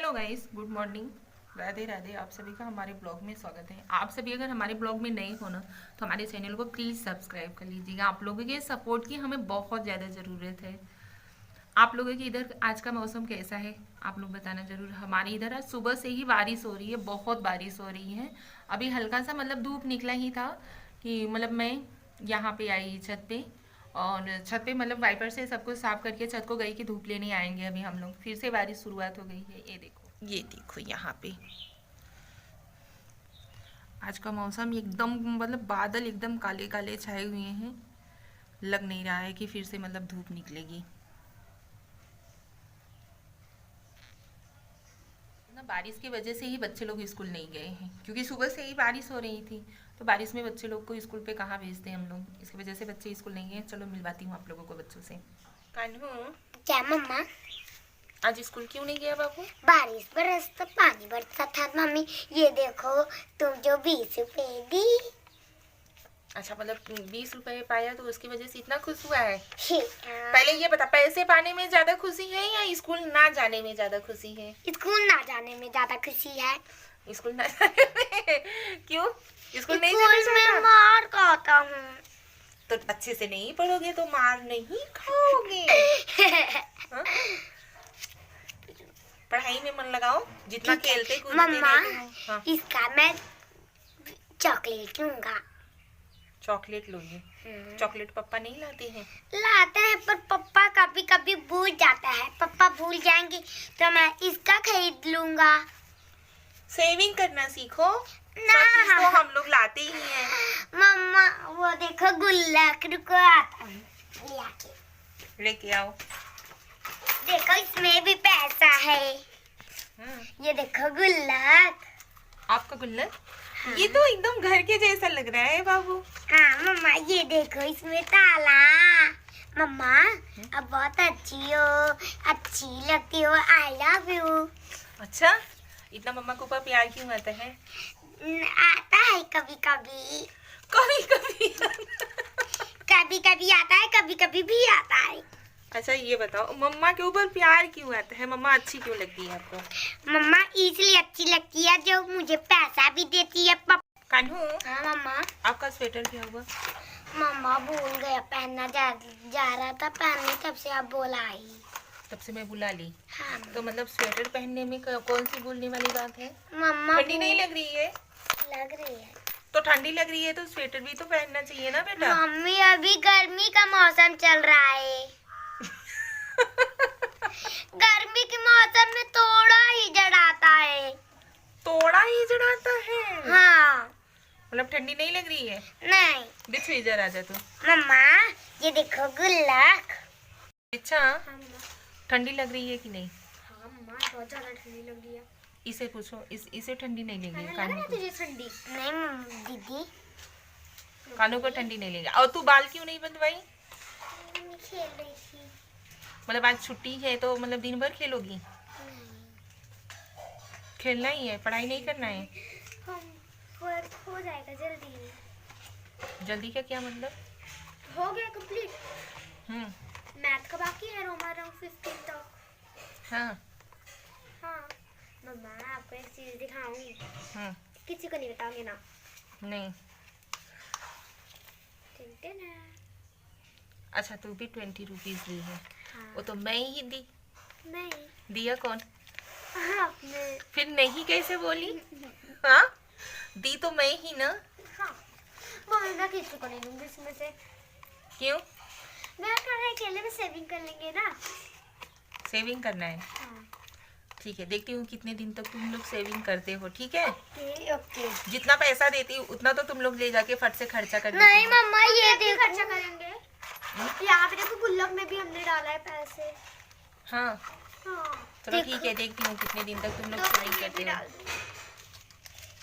Hello guys, good morning, Radhe Radhe. आप सभी का हमारे ब्लॉग में स्वागत है। आप सभी अगर हमारे ब्लॉग में नए हो ना तो हमारे चैनल को प्लीज़ सब्सक्राइब कर लीजिएगा। आप लोगों के सपोर्ट की हमें बहुत ज़्यादा ज़रूरत है। आप लोगों के इधर आज का मौसम कैसा है आप लोग बताना ज़रूर। हमारे इधर आज सुबह से ही बारिश हो रही है, बहुत बारिश हो रही है। अभी हल्का सा मतलब धूप निकला ही था कि मतलब मैं यहाँ पे आई छत पे, और छत पे मतलब वाइपर से सब कुछ साफ करके छत को गई कि धूप लेने आएंगे। अभी हम लोग फिर से बारिश शुरुआत हो गई है। ये देखो यहाँ पे आज का मौसम एकदम मतलब बादल एकदम काले काले छाए हुए हैं। लग नहीं रहा है कि फिर से मतलब धूप निकलेगी ना। बारिश की वजह से ही बच्चे लोग स्कूल नहीं गए हैं, क्योंकि सुबह से ही बारिश हो रही थी। तो बारिश में बच्चे लोग को स्कूल पे कहाँ भेजते हैं हम लोग, इसकी वजह से बच्चे स्कूल नहीं गए। चलो मिलवाती हूँ आप लोगों को बच्चों से। कान्हू, क्या मम्मा? आज स्कूल क्यों नहीं गया बाबू? बारिश बरसता पानी बरसता था मम्मी। ये देखो तुम जो 20 रुपए दी। अच्छा, मतलब 20 रुपए पाया तो उसकी वजह से इतना खुश हुआ है। हाँ। पहले ये बता, पैसे पाने में ज्यादा खुशी है या स्कूल ना जाने में ज्यादा खुशी है? स्कूल ना जाने में ज्यादा खुशी है। स्कूल ना जाने में क्यों? स्कूल नहीं स्कूल जाना में चाहता? मार खाता हूँ। तो अच्छे से नहीं पढ़ोगे तो मार नहीं खाओगे। हाँ? पढ़ाई में मन लगाओ, जितना खेलते कूदते मम्मा, रहते हो। हाँ। इसका मैं चॉकलेट लूंगा। चॉकलेट लोगे? चॉकलेट पापा नहीं लाते हैं? लाते हैं पर पापा कभी कभी भूल जाता है। पापा भूल जाएंगे तो मैं इसका खरीद लूंगा। सेविंग करना सीखो ना। तो हम लोग लाते ही हैं। मम्मा वो देखो गुल्लक, रुको आता हूँ ले आके। लेके आओ। देखो इसमें भी पैसा है। ये देखो गुल्लक। आपका गुल्लक? हाँ। ये तो एकदम घर के जैसा लग रहा है बाबू। हाँ मम्मा, ये देखो इसमें ताला। मम्मा अब बहुत अच्छी लगती हो। I love you. अच्छा, इतना मम्मा को ऊपर प्यार क्यों आता है? आता है कभी कभी। कभी कभी कभी कभी आता है, कभी कभी भी आता है। अच्छा ये बताओ, मम्मा के ऊपर प्यार क्यों आता है? मम्मा अच्छी क्यों लगती है आपको? मम्मा इसलिए अच्छी लगती है जो मुझे पैसा भी देती है। कान्हू, हाँ मम्मा। आपका स्वेटर क्या हुआ? मम्मा भूल गया पहनना, जा रहा था पहनने, तब से आप बोला आई। तब से मैं बुला ली। हाँ तो मतलब स्वेटर पहनने में कौन सी भूलने वाली बात है? मम्मा ठंडी नहीं लग रही है? लग रही है। तो ठंडी लग रही है तो स्वेटर भी तो पहनना चाहिए ना बेटा। मम्मी अभी गर्मी का मौसम चल रहा है। गर्मी के मौसम में थोड़ा ही जड़ाता है। थोड़ा ही जड़ाता है? हाँ। मतलब ठंडी नहीं लग रही है? नहीं। बिच्छू इधर आ जा तू। मम्मा ये देखो गुल्लक। अच्छा, ठंडी लग रही है कि नहीं? हाँ मम्मा बहुत ज्यादा ठंडी लग रही है। इसे पूछो, इसे ठंडी नहीं लगेगी। लग कानू रहा है को, तुझे ठंडी? नहीं मम्मी दीदी। कानू को ठंडी नहीं लगेगी। और तू बाल क्यों नहीं बंधवाई? मैं खेल रही थी। मतलब आज छुट्टी है तो मतलब दिन भर खेलोगी? खेलना ही है, पढ़ाई नहीं करना है? वर्क हो जाएगा जल्दी। जल्दी का क्या मतलब? हो गया कंप्लीट। मैथ का बाकी है, रोमा 15 तक। हाँ। हाँ मम्मा आपको एक चीज दिखाऊं। हम्म। किसी को नहीं बताओगे ना? नहीं। ना। अच्छा, तू भी 20 रुपीज दी है? हाँ। वो तो मैं ही दी। नहीं। दिया कौन? आपने। फिर नहीं कैसे बोली? हाँ, दी तो मैं ही ना। हाँ मम्मी मैं किसी को नहीं दूंगी इसमें से। क्यों? मैं खाना अकेले में सेविंग कर लेंगे ना। सेविंग करना है? हाँ। ठीक है, देखती हूँ कितने दिन तक तुम लोग सेविंग करते हो। ठीक है, ओके। जितना पैसा देती हूँ उतना तो तुम लोग ले जाके फट से खर्चा कर नहीं देती हो। मम्मा ये देखो खर्चा करेंगे। यहाँ पे देखो गुल्लक में भी हमने डाला है पैसे। हाँ हाँ चलो ठीक है, देखती हूँ कितने दिन तक तुम लोग तो सेविंग करते हो।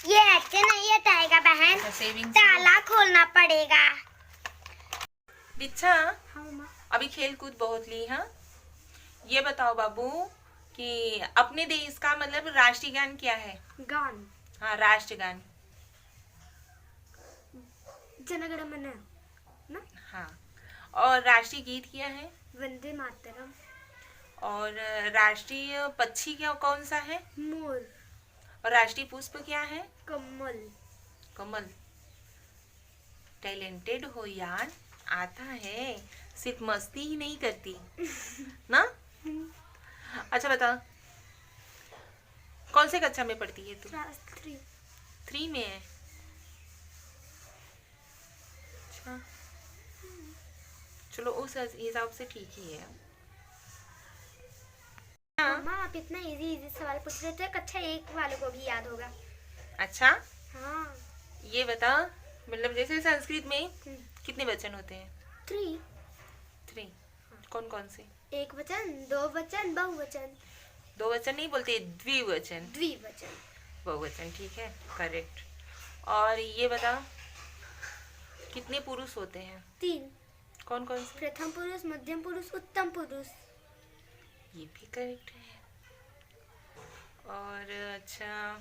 ये ऐसे नहीं हटाएगा बहन। अच्छा, सेविंग ताला खोलना पड़ेगा। दीक्षा, हाँ मम्मा। अभी खेल कूद बहुत ली। हाँ, ये बताओ बाबू कि अपने देश का मतलब राष्ट्रीय गान क्या है? गान। हाँ, राष्ट्रगान। जनगण मन ना। हाँ, और राष्ट्रीय गीत क्या है? वंदे मातरम। और राष्ट्रीय पक्षी क्या कौन सा है? मोर। और राष्ट्रीय पुष्प क्या है? कमल। कमल। टैलेंटेड हो यार, आता है, सिर्फ मस्ती ही नहीं करती ना। अच्छा बता, कौन से कक्षा में पढ़ती है तू? क्लास 3। 3 में है। अच्छा, चलो उस हिसाब से ठीक ही है। मम्मा आप इतना इजी इजी सवाल पूछ रहे थे, कक्षा 1 वालों को भी याद होगा। अच्छा, हाँ। ये बता, मतलब जैसे संस्कृत में कितने वचन होते हैं? 3। 3। कौन कौन से? एक वचन, दो वचन, बहुवचन। दो वचन नहीं बोलते, द्विवचन। द्विवचन। बहुवचन, ठीक है, करेक्ट। और ये बता, कितने पुरुष होते हैं? 3। कौन कौन से? प्रथम पुरुष, मध्यम पुरुष, उत्तम पुरुष। ये भी करेक्ट है। और अच्छा,